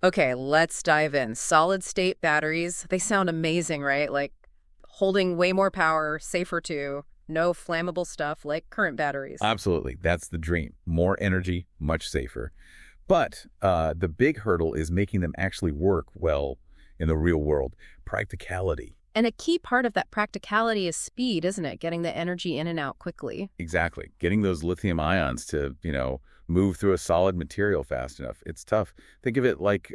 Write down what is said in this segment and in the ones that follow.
Okay, let's dive in. Solid state batteries, they sound amazing, right? Like holding way more power, safer too, no flammable stuff like current batteries. Absolutely. That's the dream. More energy, much safer. But the big hurdle is making them actually work well in the real world. Practicality. And a key part of that practicality is speed, isn't it? Getting the energy in and out quickly. Exactly. Getting those lithium ions to, move through a solid material fast enough. It's tough. Think of it like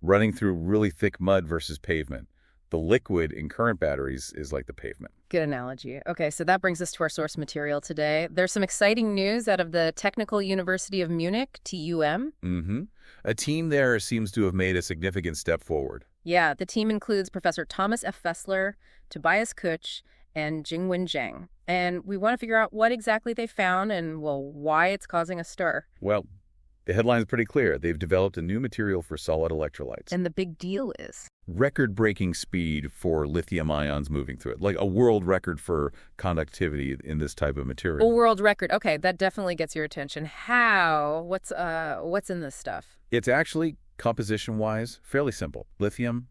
running through really thick mud versus pavement. The liquid in current batteries is like the pavement. Good analogy. Okay, so that brings us to our source material today. There's some exciting news out of the Technical University of Munich, TUM. Mm-hmm. A team there seems to have made a significant step forward. Yeah, the team includes Professor Thomas F. Fessler, Tobias Kutsch, and Jingwen Zhang. And we want to figure out what exactly they found and, well, why it's causing a stir. Well, the headline's pretty clear. They've developed a new material for solid electrolytes. And the big deal is? Record-breaking speed for lithium ions moving through it, like a world record for conductivity in this type of material. A world record. Okay, that definitely gets your attention. How? What's in this stuff? It's actually, composition-wise, fairly simple. Lithium,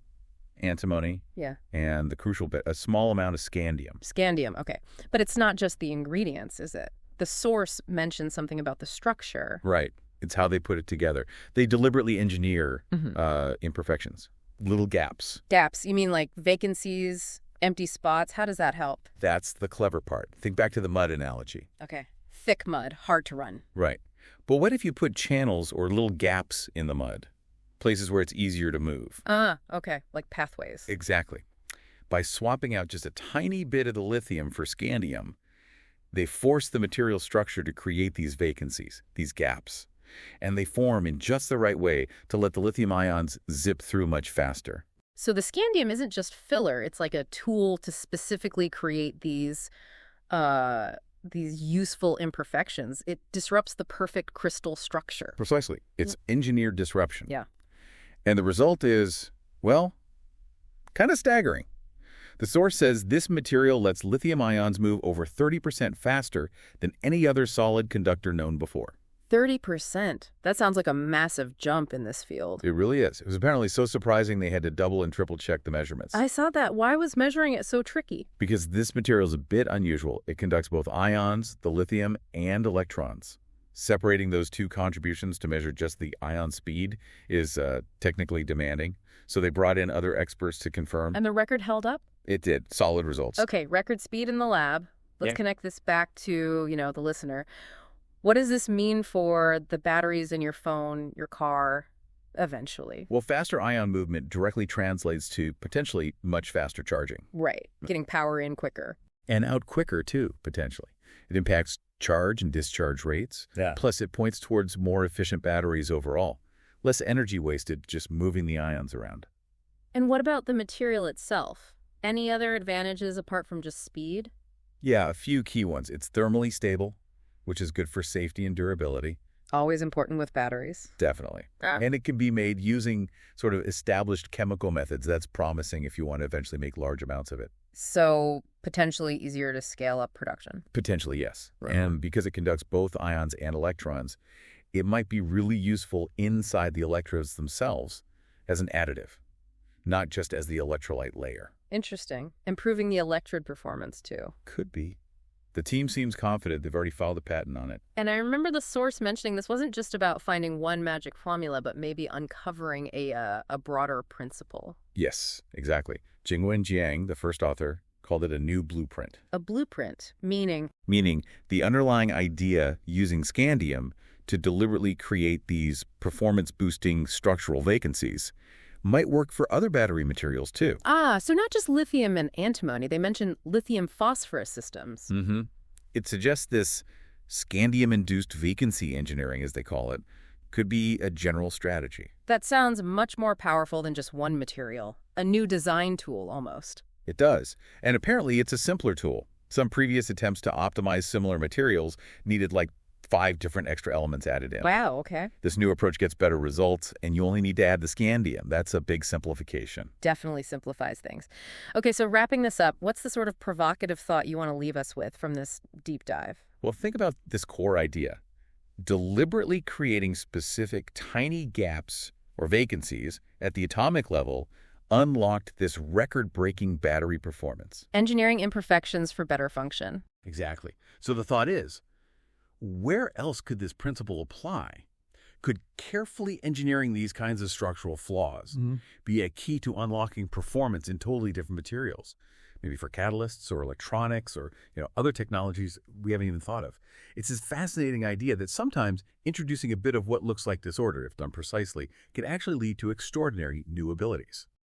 antimony, Yeah. and the crucial bit, a small amount of scandium. Scandium, okay. But it's not just the ingredients, is it? The source mentions something about the structure. Right. It's how they put it together. They deliberately engineer Mm-hmm. imperfections, little gaps. Gaps, you mean like vacancies, empty spots? How does that help? That's the clever part. Think back to the mud analogy. Okay. Thick mud, hard to run. Right. But what if you put channels or little gaps in the mud? Places where it's easier to move. Okay. Like pathways. Exactly. By swapping out just a tiny bit of the lithium for scandium, they force the material structure to create these vacancies, these gaps. And they form in just the right way to let the lithium ions zip through much faster. So the scandium isn't just filler. It's like a tool to specifically create these useful imperfections. It disrupts the perfect crystal structure. Precisely. It's engineered disruption. Yeah. And the result is, well, kind of staggering. The source says this material lets lithium ions move over 30% faster than any other solid conductor known before. 30%. That sounds like a massive jump in this field. It really is. It was apparently so surprising they had to double and triple check the measurements. I saw that. Why was measuring it so tricky? Because this material is a bit unusual. It conducts both ions, the lithium, and electrons. Separating those two contributions to measure just the ion speed is technically demanding. So they brought in other experts to confirm. And the record held up? It did. Solid results. Okay, record speed in the lab. Let's Yeah. connect this back to, the listener. What does this mean for the batteries in your phone, your car, eventually? Well, faster ion movement directly translates to potentially much faster charging. Right. Getting power in quicker. And out quicker, too, potentially. It impacts charge and discharge rates. Yeah. Plus, it points towards more efficient batteries overall. Less energy wasted just moving the ions around. And what about the material itself? Any other advantages apart from just speed? Yeah, a few key ones. It's thermally stable, which is good for safety and durability. Always important with batteries. Definitely. Ah. And it can be made using sort of established chemical methods. That's promising if you want to eventually make large amounts of it. So potentially easier to scale up production. Potentially, yes. Right. And because it conducts both ions and electrons, it might be really useful inside the electrodes themselves as an additive, not just as the electrolyte layer. Interesting. Improving the electrode performance, too. Could be. The team seems confident they've already filed a patent on it. And I remember the source mentioning this wasn't just about finding one magic formula, but maybe uncovering a broader principle. Yes, exactly. Jingwen Jiang, the first author, called it a new blueprint. A blueprint, meaning? Meaning the underlying idea using scandium to deliberately create these performance-boosting structural vacancies might work for other battery materials, too. So not just lithium and antimony. They mentioned lithium phosphorus systems. Mm-hmm. It suggests this scandium-induced vacancy engineering, as they call it, could be a general strategy. That sounds much more powerful than just one material. A new design tool, almost. It does. And apparently it's a simpler tool. Some previous attempts to optimize similar materials needed like 5 different extra elements added in. Wow, okay. This new approach gets better results, and you only need to add the scandium. That's a big simplification. Definitely simplifies things. Okay, so wrapping this up, what's the sort of provocative thought you want to leave us with from this deep dive? Well, think about this core idea. Deliberately creating specific tiny gaps or vacancies, at the atomic level unlocked this record-breaking battery performance. Engineering imperfections for better function. Exactly. So the thought is, where else could this principle apply? Could carefully engineering these kinds of structural flaws be a key to unlocking performance in totally different materials? Maybe for catalysts or electronics or other technologies we haven't even thought of. It's this fascinating idea that sometimes introducing a bit of what looks like disorder, if done precisely, can actually lead to extraordinary new abilities.